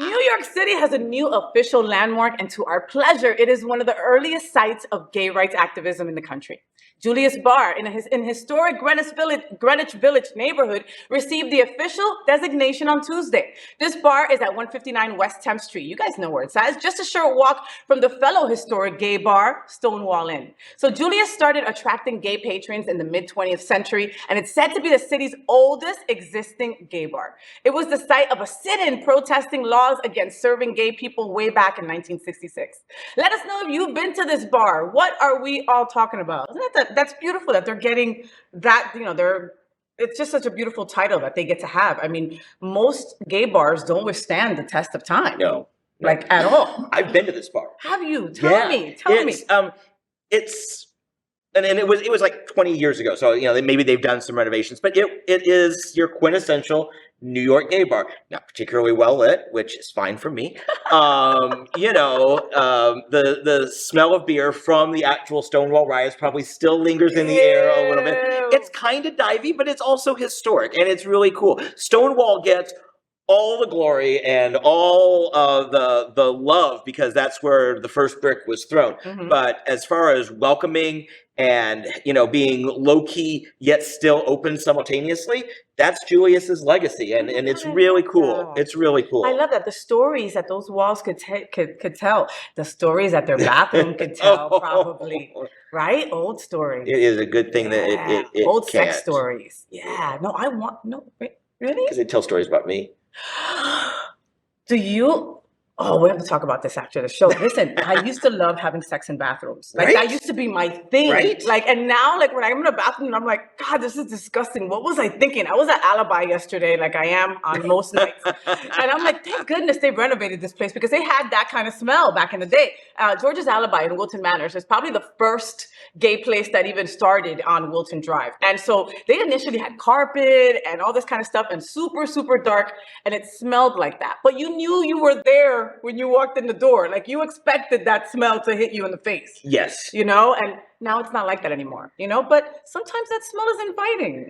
New York City has a new official landmark, and to our pleasure, it is one of the earliest sites of gay rights activism in the country. Julius Bar, in historic Greenwich Village neighborhood, received the official designation on Tuesday. This bar is at 159 West 10th Street. You guys know where it's at. It's just a short walk from the fellow historic gay bar, Stonewall Inn. So Julius started attracting gay patrons in the mid-20th century, and it's said to be the city's oldest existing gay bar. It was the site of a sit-in protesting laws against serving gay people way back in 1966. Let us know if you've been to this bar. What are we all talking about? Isn't that's beautiful that they're getting that, it's just such a beautiful title that they get to have. I mean, most gay bars don't withstand the test of time. No. Like at all. I've been to this bar. Have you? Tell me. And it was like 20 years ago. So, maybe they've done some renovations, but it is your quintessential New York gay bar. Not particularly well lit, which is fine for me. The smell of beer from the actual Stonewall riots probably still lingers in the air a little bit. It's kind of divey, but it's also historic, and it's really cool. Stonewall gets all the glory and all the love because that's where the first brick was thrown. Mm-hmm. But as far as welcoming and being low-key yet still open simultaneously, that's Julius's legacy, and it's really cool. It's really cool. I love that. The stories that those walls could tell, the stories that their bathroom could tell, probably, right? Old stories. It is a good thing that it old can't. Sex stories. Yeah. No, really? Because they tell stories about me. Do you? Oh, we have to talk about this after the show. Listen, I used to love having sex in bathrooms. Like, that used to be my thing. Right? And now, when I'm in a bathroom, I'm like, God, this is disgusting. What was I thinking? I was at Alibi yesterday, like I am on most nights. And I'm like, thank goodness they renovated this place because they had that kind of smell back in the day. George's Alibi in Wilton Manors is probably the first gay place that even started on Wilton Drive. And so they initially had carpet and all this kind of stuff and super, super dark. And it smelled like that. But you knew you were there when you walked in the door. Like, you expected that smell to hit you in the face. Yes. And now it's not like that anymore, but sometimes that smell is inviting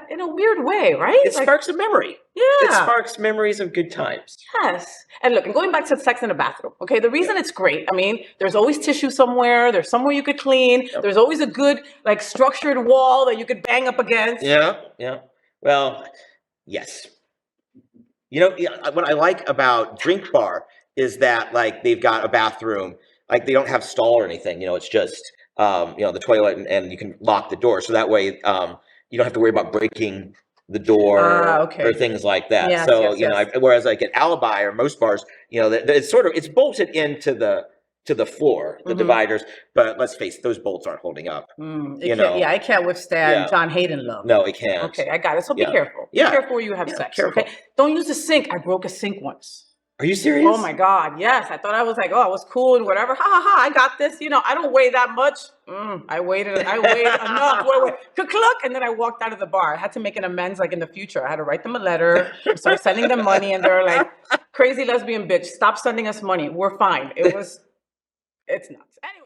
in a weird way, right? It sparks a memory. Yeah. It sparks memories of good times. Yes. And look, and going back to sex in a bathroom, okay, the reason it's great, there's always tissue somewhere, there's somewhere you could clean, there's always a good, structured wall that you could bang up against. Yeah. Well, yes. What I like about Drink Bar is that, they've got a bathroom, they don't have stall or anything, it's just, the toilet and you can lock the door. So that way, you don't have to worry about breaking the door or things like that. Yes, yes. Whereas at Alibi or most bars, it's bolted into the floor, the dividers, but let's face it, those bolts aren't holding up. I can't withstand John Hayden love. No, it can't. Okay, I got it. So be careful. Yeah. Be careful where you have sex. Careful. Okay? Don't use a sink. I broke a sink once. Are you serious? Oh my God, yes. I thought I was I was cool and whatever. Ha ha ha, I got this. I don't weigh that much. I weighed enough. Cluck, and then I walked out of the bar. I had to make an amends in the future. I had to write them a letter, start sending them money, and they're like, crazy lesbian bitch, stop sending us money. We're fine. It's nuts. Anyway.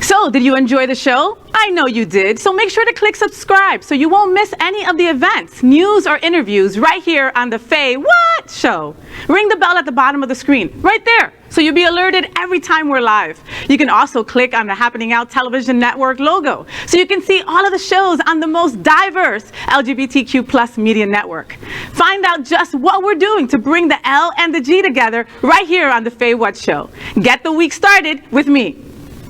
So, did you enjoy the show? I know you did. So make sure to click subscribe so you won't miss any of the events, news, or interviews right here on the Faye What Show. Ring the bell at the bottom of the screen, right there, so you'll be alerted every time we're live. You can also click on the Happening Out Television Network logo so you can see all of the shows on the most diverse LGBTQ+ media network. Find out just what we're doing to bring the L and the G together right here on the Faye What Show. Get the week started with me.